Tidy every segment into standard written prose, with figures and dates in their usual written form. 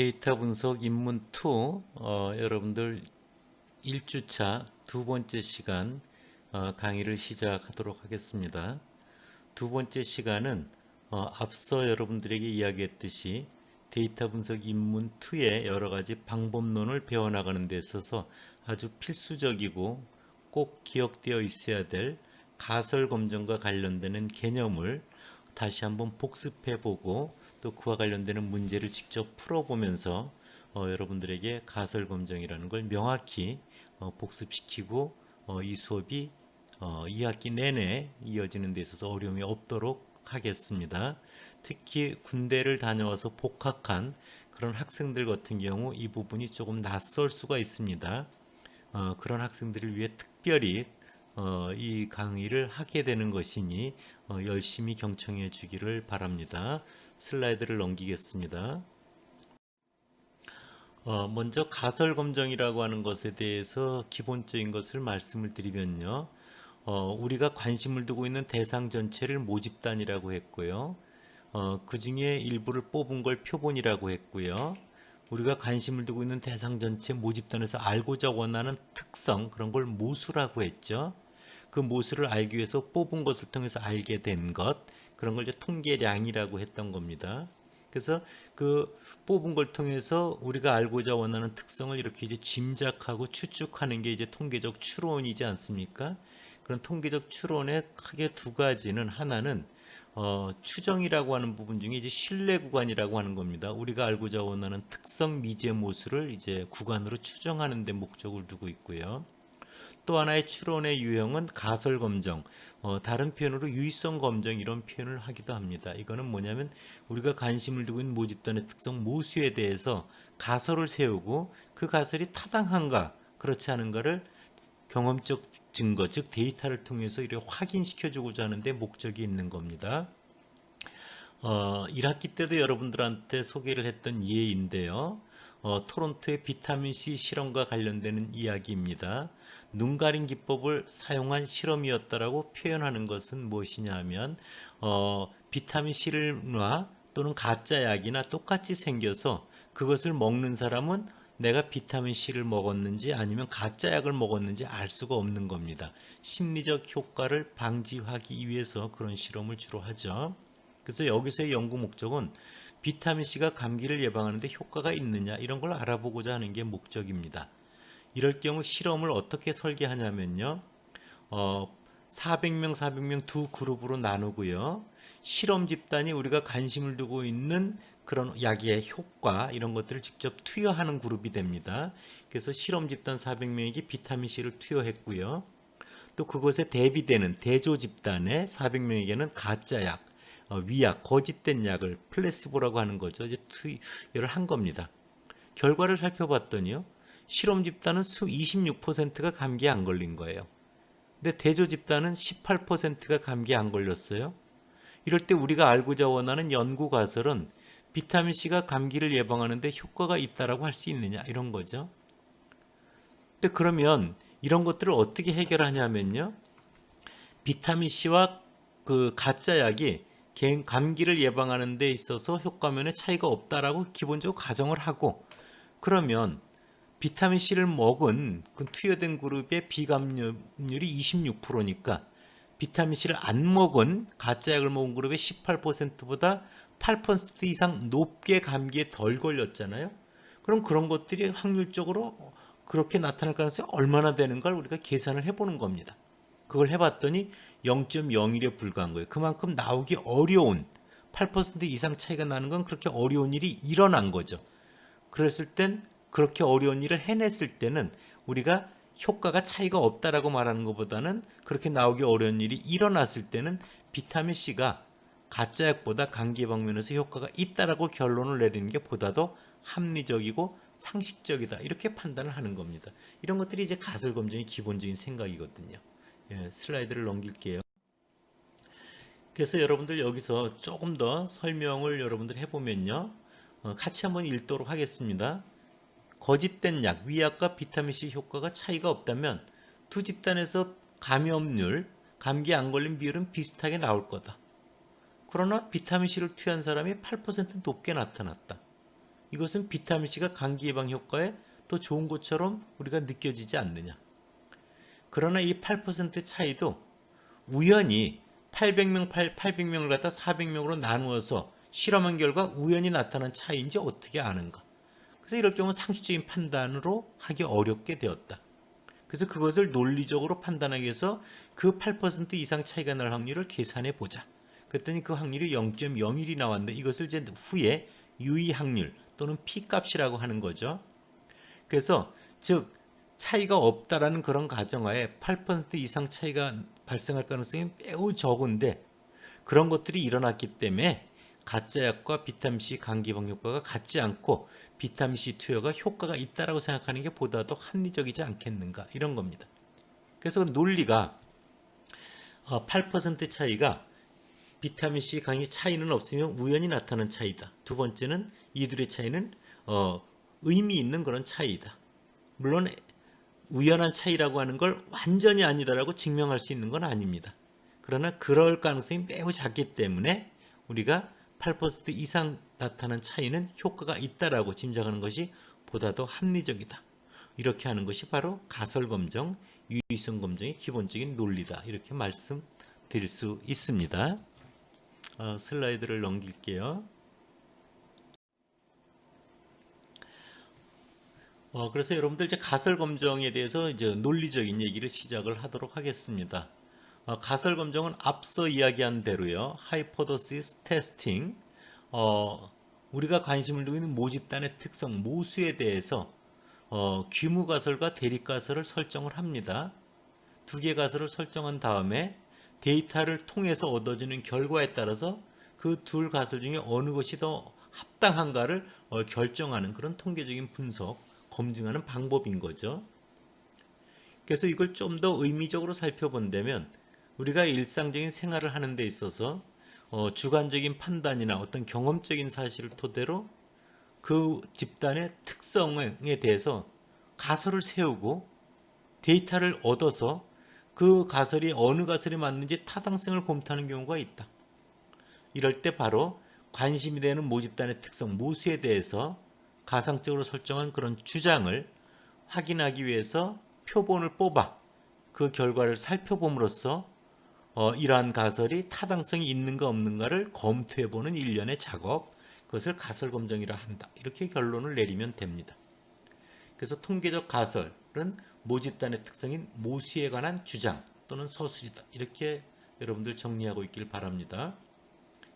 데이터 분석 입문 2 여러분들 1주차 두 번째 시간 강의를 시작하도록 하겠습니다. 두 번째 시간은 앞서 여러분들에게 이야기했듯이 데이터 분석 입문 2의 여러 가지 방법론을 배워나가는 데 있어서 아주 필수적이고 꼭 기억되어 있어야 될 가설 검정과 관련되는 개념을 다시 한번 복습해보고 또 그와 관련되는 문제를 직접 풀어보면서 여러분들에게 가설 검정이라는 걸 명확히 복습시키고 이 수업이 2학기 내내 이어지는 데 있어서 어려움이 없도록 하겠습니다. 특히 군대를 다녀와서 복학한 그런 학생들 같은 경우 이 부분이 조금 낯설 수가 있습니다. 그런 학생들을 위해 특별히 이 강의를 하게 되는 것이니 열심히 경청해 주기를 바랍니다. 슬라이드를 넘기겠습니다. 먼저 가설 검정이라고 하는 것에 대해서 기본적인 것을 말씀을 드리면요. 우리가 관심을 두고 있는 대상 전체를 모집단이라고 했고요. 그 중에 일부를 뽑은 걸 표본이라고 했고요. 우리가 관심을 두고 있는 대상 전체 모집단에서 알고자 원하는 특성, 그런 걸 모수라고 했죠. 그 모수를 알기 위해서 뽑은 것을 통해서 알게 된 것, 그런 걸 이제 통계량이라고 했던 겁니다. 그래서 그 뽑은 걸 통해서 우리가 알고자 원하는 특성을 이렇게 이제 짐작하고 추측하는 게 이제 통계적 추론이지 않습니까? 그런 통계적 추론의 크게 두 가지는, 하나는 추정이라고 하는 부분 중에 이제 신뢰 구간이라고 하는 겁니다. 우리가 알고자 원하는 특성 미제 모수를 이제 구간으로 추정하는 데 목적을 두고 있고요. 또 하나의 추론의 유형은 가설 검정, 다른 표현으로 유의성 검정, 이런 표현을 하기도 합니다. 이거는 뭐냐면 우리가 관심을 두고 있는 모집단의 특성 모수에 대해서 가설을 세우고 그 가설이 타당한가 그렇지 않은가를 경험적 증거, 즉 데이터를 통해서 이렇게 확인시켜 주고자 하는데 목적이 있는 겁니다. 1학기 때도 여러분들한테 소개를 했던 예인데요. 토론토의 비타민C 실험과 관련되는 이야기입니다. 눈 가린 기법을 사용한 실험이었다라고 표현하는 것은 무엇이냐 하면 비타민C나 또는 가짜 약이나 똑같이 생겨서 그것을 먹는 사람은 내가 비타민C를 먹었는지 아니면 가짜 약을 먹었는지 알 수가 없는 겁니다. 심리적 효과를 방지하기 위해서 그런 실험을 주로 하죠. 그래서 여기서의 연구 목적은 비타민C가 감기를 예방하는 데 효과가 있느냐, 이런 걸 알아보고자 하는 게 목적입니다. 이럴 경우 실험을 어떻게 설계하냐면요. 400명 두 그룹으로 나누고요. 실험 집단이 우리가 관심을 두고 있는 그런 약의 효과, 이런 것들을 직접 투여하는 그룹이 됩니다. 그래서 실험 집단 400명에게 비타민C를 투여했고요. 또 그것에 대비되는 대조 집단의 400명에게는 가짜 약, 위약, 거짓된 약을 플래시보라고 하는 거죠. 이제 투여를 한 겁니다. 결과를 살펴봤더니요. 실험 집단은 26%가 감기에 안 걸린 거예요. 근데 대조 집단은 18%가 감기에 안 걸렸어요. 이럴 때 우리가 알고자 원하는 연구 가설은 비타민C가 감기를 예방하는 데 효과가 있다라고 할 수 있느냐, 이런 거죠. 근데 그러면 이런 것들을 어떻게 해결하냐면요. 비타민C와 그 가짜 약이 감기를 예방하는 데 있어서 효과면에 차이가 없다라고 기본적으로 가정을 하고, 그러면 비타민C를 먹은 그 투여된 그룹의 비감염률이 26%니까 비타민C를 안 먹은, 가짜 약을 먹은 그룹의 18%보다 8% 이상 높게 감기에 덜 걸렸잖아요. 그럼 그런 것들이 확률적으로 그렇게 나타날 가능성이 얼마나 되는가를 우리가 계산을 해보는 겁니다. 그걸 해봤더니 0.01에 불과한 거예요. 그만큼 나오기 어려운, 8% 이상 차이가 나는 건 그렇게 어려운 일이 일어난 거죠. 그랬을 땐, 그렇게 어려운 일을 해냈을 때는 우리가 효과가 차이가 없다라고 말하는 것보다는 그렇게 나오기 어려운 일이 일어났을 때는 비타민C가 가짜 약보다 감기 예방 면에서 효과가 있다라고 결론을 내리는 게 보다 더 합리적이고 상식적이다, 이렇게 판단을 하는 겁니다. 이런 것들이 이제 가설 검증의 기본적인 생각이거든요. 슬라이드를 넘길게요. 그래서 여러분들 여기서 조금 더 설명을 여러분들 해보면요. 같이 한번 읽도록 하겠습니다. 거짓된 약, 위약과 비타민C 효과가 차이가 없다면 두 집단에서 감염률, 감기 안 걸린 비율은 비슷하게 나올 거다. 그러나 비타민C를 투여한 사람이 8% 높게 나타났다. 이것은 비타민C가 감기 예방 효과에 더 좋은 것처럼 우리가 느껴지지 않느냐. 그러나 이 8% 차이도 우연히 800명을 갖다 400명으로 나누어서 실험한 결과 우연히 나타난 차이인지 어떻게 아는가. 그래서 이럴 경우 상식적인 판단으로 하기 어렵게 되었다. 그래서 그것을 논리적으로 판단하기 위해서 그 8% 이상 차이가 날 확률을 계산해 보자. 그랬더니 그 확률이 0.01이 나왔는데 이것을 이제 후에 유의 확률 또는 P값이라고 하는 거죠. 그래서 즉 차이가 없다라는 그런 가정하에 8% 이상 차이가 발생할 가능성이 매우 적은데 그런 것들이 일어났기 때문에 가짜약과 비타민C 감기 예방 효과가 같지 않고 비타민C 투여가 효과가 있다라고 생각하는 게 보다 더 합리적이지 않겠는가 이런 겁니다. 그래서 논리가 8% 차이가 비타민C 강의 차이는 없으면 우연히 나타난 차이다. 두 번째는 이둘의 차이는 의미 있는 그런 차이다. 물론 우연한 차이라고 하는 걸 완전히 아니다라고 증명할 수 있는 건 아닙니다. 그러나 그럴 가능성이 매우 작기 때문에 우리가 8% 이상 나타난 차이는 효과가 있다라고 짐작하는 것이 보다 더 합리적이다. 이렇게 하는 것이 바로 가설검정, 유의성 검정의 기본적인 논리다. 이렇게 말씀드릴 수 있습니다. 슬라이드를 넘길게요. 그래서 여러분들 이제 가설 검정에 대해서 이제 논리적인 얘기를 시작을 하도록 하겠습니다. 가설 검정은 앞서 이야기한 대로요. 하이포더시스 테스팅, 우리가 관심을 두고 있는 모집단의 특성, 모수에 대해서 귀무 가설과 대립 가설을 설정을 합니다. 두 개 가설을 설정한 다음에 데이터를 통해서 얻어지는 결과에 따라서 그 둘 가설 중에 어느 것이 더 합당한가를 결정하는 그런 통계적인 분석, 검증하는 방법인 거죠. 그래서 이걸 좀 더 의미적으로 살펴본다면 우리가 일상적인 생활을 하는 데 있어서 주관적인 판단이나 어떤 경험적인 사실을 토대로 그 집단의 특성에 대해서 가설을 세우고 데이터를 얻어서 그 가설이 어느 가설이 맞는지 타당성을 검토하는 경우가 있다. 이럴 때 바로 관심이 되는 모집단의 특성, 모수에 대해서 가상적으로 설정한 그런 주장을 확인하기 위해서 표본을 뽑아 그 결과를 살펴봄으로써 이러한 가설이 타당성이 있는가 없는가를 검토해보는 일련의 작업, 그것을 가설 검정이라 한다. 이렇게 결론을 내리면 됩니다. 그래서 통계적 가설은 모집단의 특성인 모수에 관한 주장 또는 서술이다. 이렇게 여러분들 정리하고 있길 바랍니다.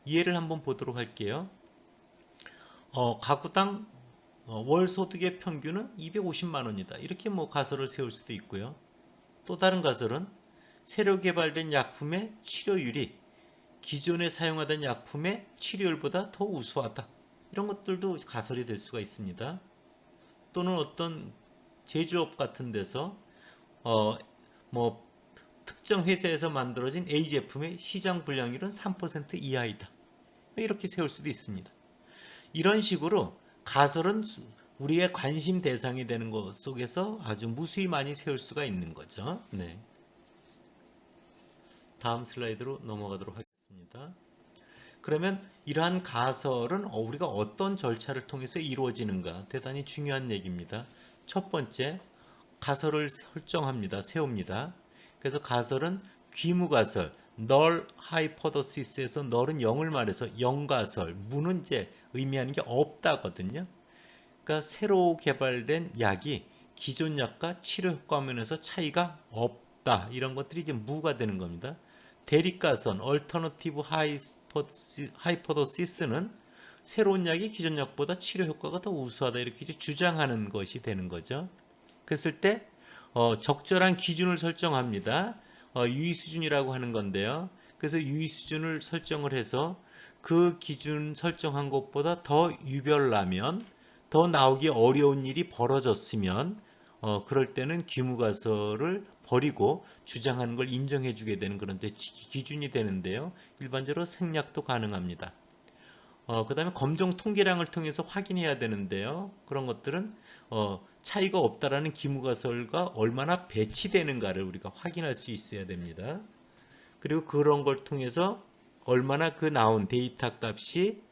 이해를 한번 보도록 할게요. 가구당 월 소득의 평균은 250만 원이다. 이렇게 가설을 세울 수도 있고요. 또 다른 가설은 새로 개발된 약품의 치료율이 기존에 사용하던 약품의 치료율보다 더 우수하다. 이런 것들도 가설이 될 수가 있습니다. 또는 어떤 제조업 같은 데서 특정 회사에서 만들어진 A 제품의 시장 분량률은 3% 이하이다. 이렇게 세울 수도 있습니다. 이런 식으로 가설은 우리의 관심 대상이 되는 것 속에서 아주 무수히 많이 세울 수가 있는 거죠. 네. 다음 슬라이드로 넘어가도록 하겠습니다. 그러면 이러한 가설은 우리가 어떤 절차를 통해서 이루어지는가 대단히 중요한 얘기입니다. 첫 번째, 가설을 설정합니다. 세웁니다. 그래서 가설은 귀무가설, null hypothesis에서 null은 0을 말해서 0가설, 무는 이제 의미하는 게 없다거든요. 그러니까 새로 개발된 약이 기존 약과 치료 효과 면에서 차이가 없다. 이런 것들이 이제 무가 되는 겁니다. 대립가선, alternative hypothesis는 새로운 약이 기존 약보다 치료 효과가 더 우수하다. 이렇게 이제 주장하는 것이 되는 거죠. 그랬을 때 적절한 기준을 설정합니다. 유의 수준이라고 하는 건데요. 그래서 유의 수준을 설정을 해서 그 기준 설정한 것보다 더 유별나면 더 나오기 어려운 일이 벌어졌으면 그럴 때는 귀무가설을 버리고 주장하는 걸 인정해 주게 되는 그런 기준이 되는데요. 일반적으로 생략도 가능합니다. 그 다음에 검정 통계량을 통해서 확인해야 되는데요. 그런 것들은 차이가 없다라는 기무가설과 얼마나 배치되는가를 우리가 확인할 수 있어야 됩니다. 그리고 그런 걸 통해서 얼마나 그 나온 데이터 값이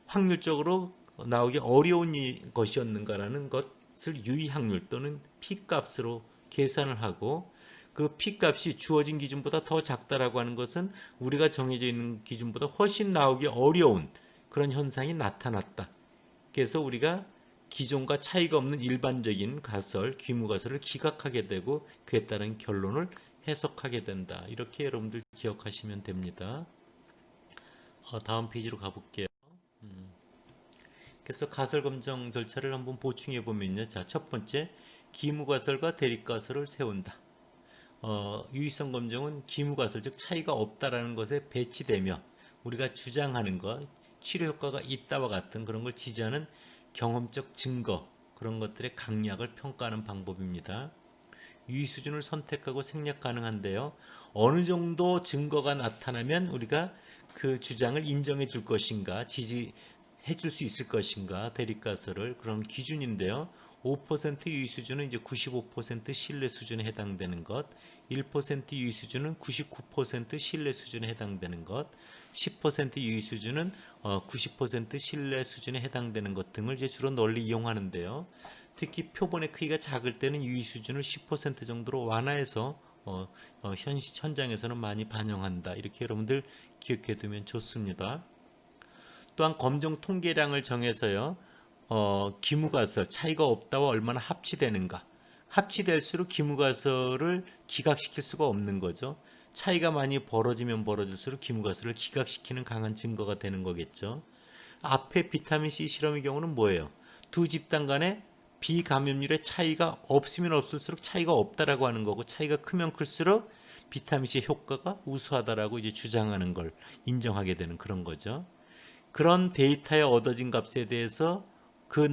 확률적으로 나오기 어려운 것이었는가라는 것을 유의확률 또는 P값으로 계산을 하고, 그 P값이 주어진 기준보다 더 작다라고 하는 것은 우리가 정해져 있는 기준보다 훨씬 나오기 어려운 그런 현상이 나타났다. 그래서 우리가 기존과 차이가 없는 일반적인 가설, 귀무가설을 기각하게 되고 그에 따른 결론을 해석하게 된다. 이렇게 여러분들 기억하시면 됩니다. 다음 페이지로 가볼게요. 그래서 가설 검정 절차를 한번 보충해 보면요. 자, 첫 번째, 기무가설과 대립가설을 세운다. 유의성 검정은 기무가설, 즉 차이가 없다라는 것에 배치되며 우리가 주장하는 것, 치료 효과가 있다와 같은 그런 걸 지지하는 경험적 증거, 그런 것들의 강약을 평가하는 방법입니다. 유의 수준을 선택하고 생략 가능한데요. 어느 정도 증거가 나타나면 우리가 그 주장을 인정해 줄 것인가, 지지해 줄 수 있을 것인가, 대립가설을 그런 기준인데요. 5% 유의 수준은 이제 95% 신뢰 수준에 해당되는 것, 1% 유의 수준은 99% 신뢰 수준에 해당되는 것, 10% 유의 수준은 90% 신뢰 수준에 해당되는 것 등을 이제 주로 널리 이용하는데요. 특히 표본의 크기가 작을 때는 유의 수준을 10% 정도로 완화해서 현장에서는 많이 반영한다. 이렇게 여러분들 기억해 두면 좋습니다. 또한 검정 통계량을 정해서요. 기무가설 차이가 없다와 얼마나 합치되는가. 합치될수록 기무가설을 기각시킬 수가 없는 거죠. 차이가 많이 벌어지면 벌어질수록 기무가설을 기각시키는 강한 증거가 되는 거겠죠. 앞에 비타민C 실험의 경우는 뭐예요? 두 집단 간에 비감염률의 차이가 없으면 없을수록 차이가 없다라고 하는 거고, 차이가 크면 클수록 비타민C 효과가 우수하다라고 이제 주장하는 걸 인정하게 되는 그런 거죠. 그런 데이터에 얻어진 값에 대해서 그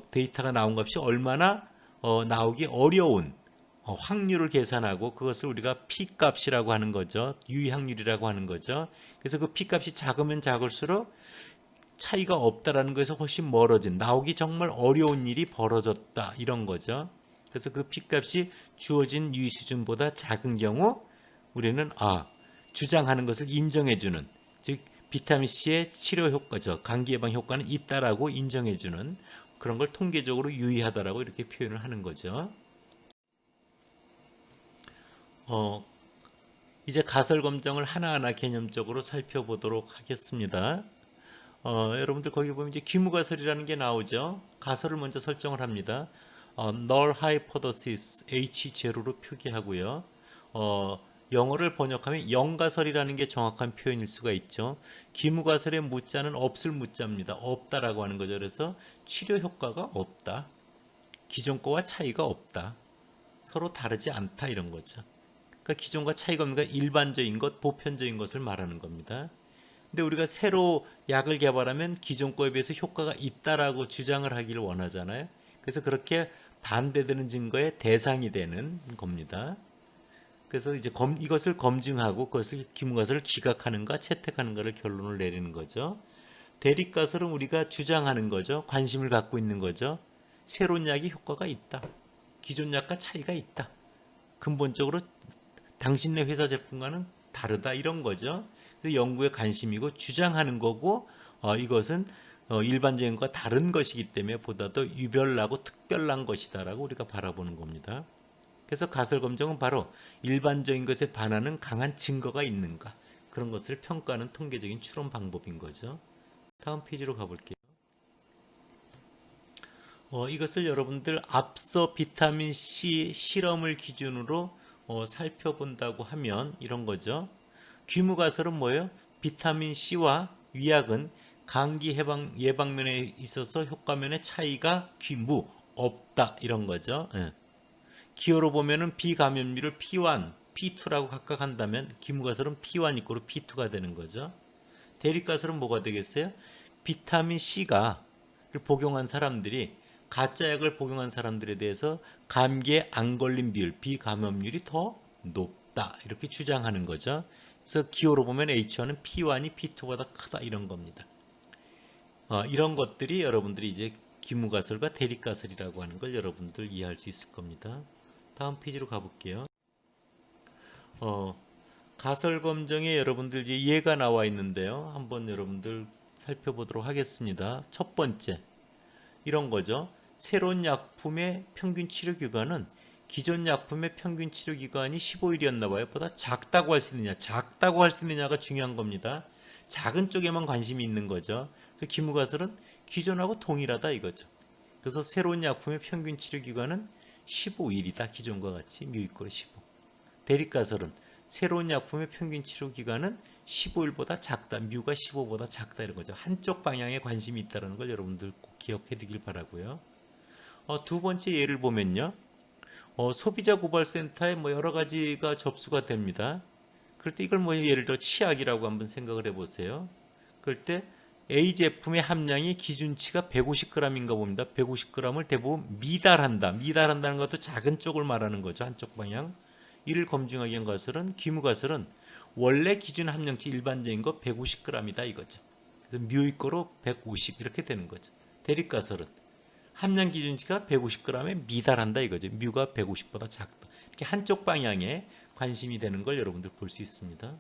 데이터가 나온 값이 얼마나 나오기 어려운 확률을 계산하고 그것을 우리가 P값이라고 하는 거죠. 유의확률이라고 하는 거죠. 그래서 그 P값이 작으면 작을수록 차이가 없다라는 것에서 훨씬 멀어진, 나오기 정말 어려운 일이 벌어졌다 이런 거죠. 그래서 그 P값이 주어진 유의 수준보다 작은 경우 우리는 주장하는 것을 인정해주는, 즉 비타민C의 치료 효과죠. 감기 예방 효과는 있다라고 인정해주는 그런 걸 통계적으로 유의하다라고 이렇게 표현을 하는 거죠. 이제 가설 검정을 하나하나 개념적으로 살펴보도록 하겠습니다. 여러분들 거기 보면 이제 귀무가설이라는 게 나오죠. 가설을 먼저 설정을 합니다. null hypothesis H0로 표기하고요. 영어를 번역하면 영가설이라는 게 정확한 표현일 수가 있죠. 귀무가설의 무자는 없을 무자입니다. 없다라고 하는 거죠. 그래서 치료 효과가 없다. 기존 거와 차이가 없다. 서로 다르지 않다 이런 거죠. 그러니까 기존과 차이가 없는 건 일반적인 것, 보편적인 것을 말하는 겁니다. 근데 우리가 새로 약을 개발하면 기존 거에 비해서 효과가 있다라고 주장을 하기를 원하잖아요. 그래서 그렇게 반대되는 증거의 대상이 되는 겁니다. 그래서 이제 이것을 검증하고 그것을 기무가설을 기각하는가 채택하는가를 결론을 내리는 거죠. 대립가설은 우리가 주장하는 거죠. 관심을 갖고 있는 거죠. 새로운 약이 효과가 있다. 기존 약과 차이가 있다. 근본적으로 당신네 회사 제품과는 다르다 이런 거죠. 그래서 연구에 관심이고 주장하는 거고, 이것은 일반적인 것과 다른 것이기 때문에 보다 더 유별나고 특별한 것이다라고 우리가 바라보는 겁니다. 그래서 가설 검정은 바로 일반적인 것에 반하는 강한 증거가 있는가, 그런 것을 평가하는 통계적인 추론 방법인 거죠. 다음 페이지로 가볼게요. 이것을 여러분들 앞서 비타민 C 실험을 기준으로 살펴본다고 하면 이런 거죠. 귀무가설은 뭐예요? 비타민 C와 위약은 감기 예방면에 있어서 효과면의 차이가 귀무 없다 이런 거죠. 예. 기호로 보면은 비감염률을 P1, P2라고 각각 한다면 귀무가설은 P1 이꼬로 P2가 되는 거죠. 대립가설은 뭐가 되겠어요? 비타민 C가 복용한 사람들이 가짜 약을 복용한 사람들에 대해서 감기에 안 걸린 비율, 비감염률이 더 높다 이렇게 주장하는 거죠. 그래서 기호로 보면 H1은 P1이 P2보다 크다 이런 겁니다. 이런 것들이 여러분들이 이제 귀무가설과 대립가설이라고 하는 걸 여러분들 이해할 수 있을 겁니다. 다음 페이지로 가볼게요. 가설 검정에 여러분들 이제 예가 나와 있는데요. 한번 여러분들 살펴보도록 하겠습니다. 첫 번째, 이런 거죠. 새로운 약품의 평균 치료 기간은 기존 약품의 평균 치료 기간이 15일이었나 봐요. 보다 작다고 할 수 있느냐, 작다고 할 수 있느냐가 중요한 겁니다. 작은 쪽에만 관심이 있는 거죠. 그래서 기무가설은 기존하고 동일하다 이거죠. 그래서 새로운 약품의 평균 치료 기간은 15일이다. 기존과 같이 뮤=15. 대립가설은 새로운 약품의 평균 치료 기간은 15일보다 작다. 뮤가 15보다 작다 이런 거죠. 한쪽 방향에 관심이 있다는 걸 여러분들 꼭 기억해 두길 바라고요. 두 번째 예를 보면요. 소비자 고발센터에 뭐 여러 가지가 접수가 됩니다. 그럴 때 이걸 뭐 예를 들어 치약이라고 한번 생각을 해보세요. 그럴 때 A 제품의 함량이 기준치가 150g인가 봅니다. 150g을 대부분 미달한다. 미달한다는 것도 작은 쪽을 말하는 거죠. 한쪽 방향. 이를 검증하기 위한 가설은 기무가설은 원래 기준 함량치 일반적인 거 150g이다 이거죠. 그래서 뮤=150 이렇게 되는 거죠. 대립가설은 함량 기준치가 150g에 미달한다 이거죠. 뮤가 150보다 작다. 이렇게 한쪽 방향에 관심이 되는 걸 여러분들 볼 수 있습니다.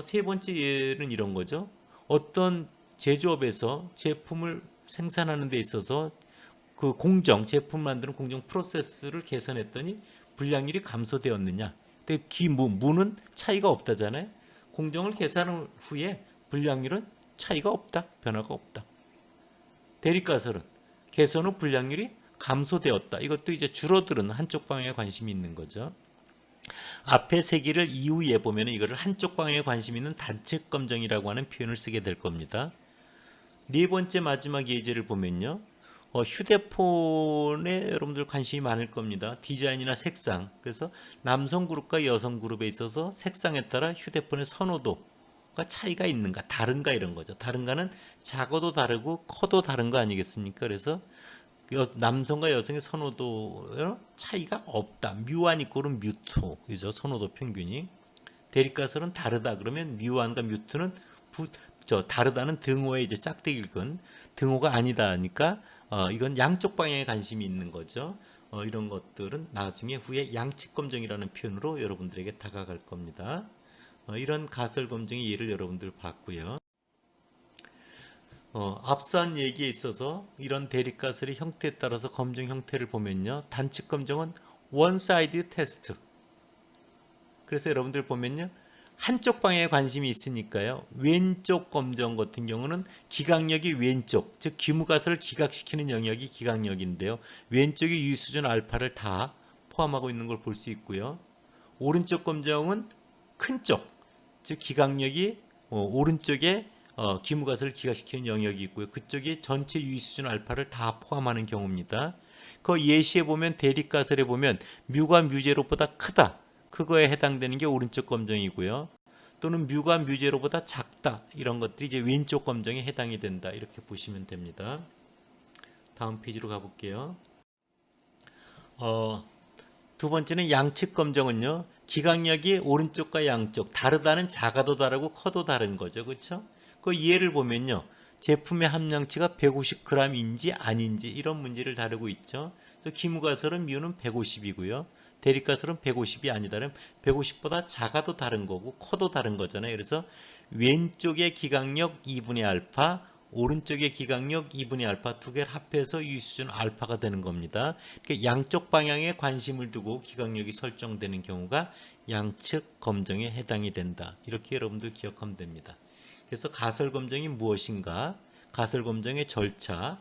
세 번째 예는 이런 거죠. 어떤 제조업에서 제품을 생산하는 데 있어서 그 제품 만드는 공정 프로세스를 개선했더니 불량률이 감소되었느냐. 근데 무는 차이가 없다잖아요. 공정을 개선한 후에 불량률은 차이가 없다. 변화가 없다. 대립가설은 개선 후 불량률이 감소되었다. 이것도 이제 줄어드는 한쪽 방향에 관심이 있는 거죠. 앞에 세 개를 이후에 보면 이거를 한쪽 방향에 관심 있는 단측 검정이라고 하는 표현을 쓰게 될 겁니다. 네 번째 마지막 예제를 보면요. 휴대폰에 여러분들 관심이 많을 겁니다. 디자인이나 색상. 그래서 남성 그룹과 여성 그룹에 있어서 색상에 따라 휴대폰의 선호도가 차이가 있는가, 다른가 이런 거죠. 다른가는 작아도 다르고 커도 다른 거 아니겠습니까? 그래서 남성과 여성의 선호도 차이가 없다. 뮤1 이꼴은 뮤2. 그죠? 선호도 평균이. 대립가설은 다르다. 그러면 뮤1과 뮤2는 다르다는 등호에 이제 짝대기 근 등호가 아니다니까 이건 양쪽 방향에 관심이 있는 거죠. 이런 것들은 나중에 후에 양측 검정이라는 표현으로 여러분들에게 다가갈 겁니다. 이런 가설 검증의 예를 여러분들 봤고요. 앞선 얘기에 있어서 이런 대립가설의 형태에 따라서 검증 형태를 보면요. 단측 검정은 원사이드 테스트. 그래서 여러분들 보면요. 한쪽 방향에 관심이 있으니까요. 왼쪽 검정 같은 경우는 기각력이 왼쪽, 즉 기무가설을 기각시키는 영역이 기각력인데요. 왼쪽이 유수준 알파를 다 포함하고 있는 걸 볼 수 있고요. 오른쪽 검정은 큰 쪽, 즉 기각력이 오른쪽에 기무가설을 기각시키는 영역이 있고요. 그쪽이 전체 유수준 알파를 다 포함하는 경우입니다. 그 예시에 보면 대립가설에 보면 뮤가 뮤제로보다 크다. 그거에 해당되는 게 오른쪽 검정이고요. 또는 뮤가 뮤제로보다 작다. 이런 것들이 이제 왼쪽 검정에 해당이 된다. 이렇게 보시면 됩니다. 다음 페이지로 가볼게요. 두 번째는 양측 검정은요. 기각력이 오른쪽과 양쪽 다르다는 작아도 다르고 커도 다른 거죠. 그렇죠? 그 예를 보면요. 제품의 함량치가 150g인지 아닌지 이런 문제를 다루고 있죠. 그래서 기무가설은 뮤는 150이고요. 대립가설은 150이 아니다면 150보다 작아도 다른 거고 커도 다른 거잖아요. 그래서 왼쪽의 기각력 2분의 알파, 오른쪽의 기각력 2분의 알파 두 개를 합해서 유수준 알파가 되는 겁니다. 그러니까 양쪽 방향에 관심을 두고 기각력이 설정되는 경우가 양측 검정에 해당이 된다. 이렇게 여러분들 기억하면 됩니다. 그래서 가설 검정이 무엇인가? 가설 검정의 절차,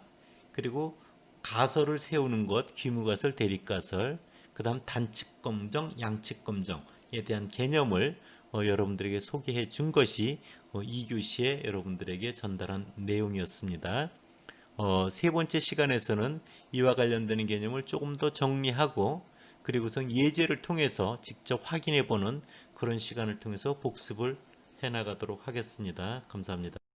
그리고 가설을 세우는 것, 귀무가설, 대립가설, 그 다음 단측 검정, 양측 검정에 대한 개념을 여러분들에게 소개해 준 것이 2교시에 여러분들에게 전달한 내용이었습니다. 세 번째 시간에서는 이와 관련되는 개념을 조금 더 정리하고 그리고선 예제를 통해서 직접 확인해 보는 그런 시간을 통해서 복습을 해나가도록 하겠습니다. 감사합니다.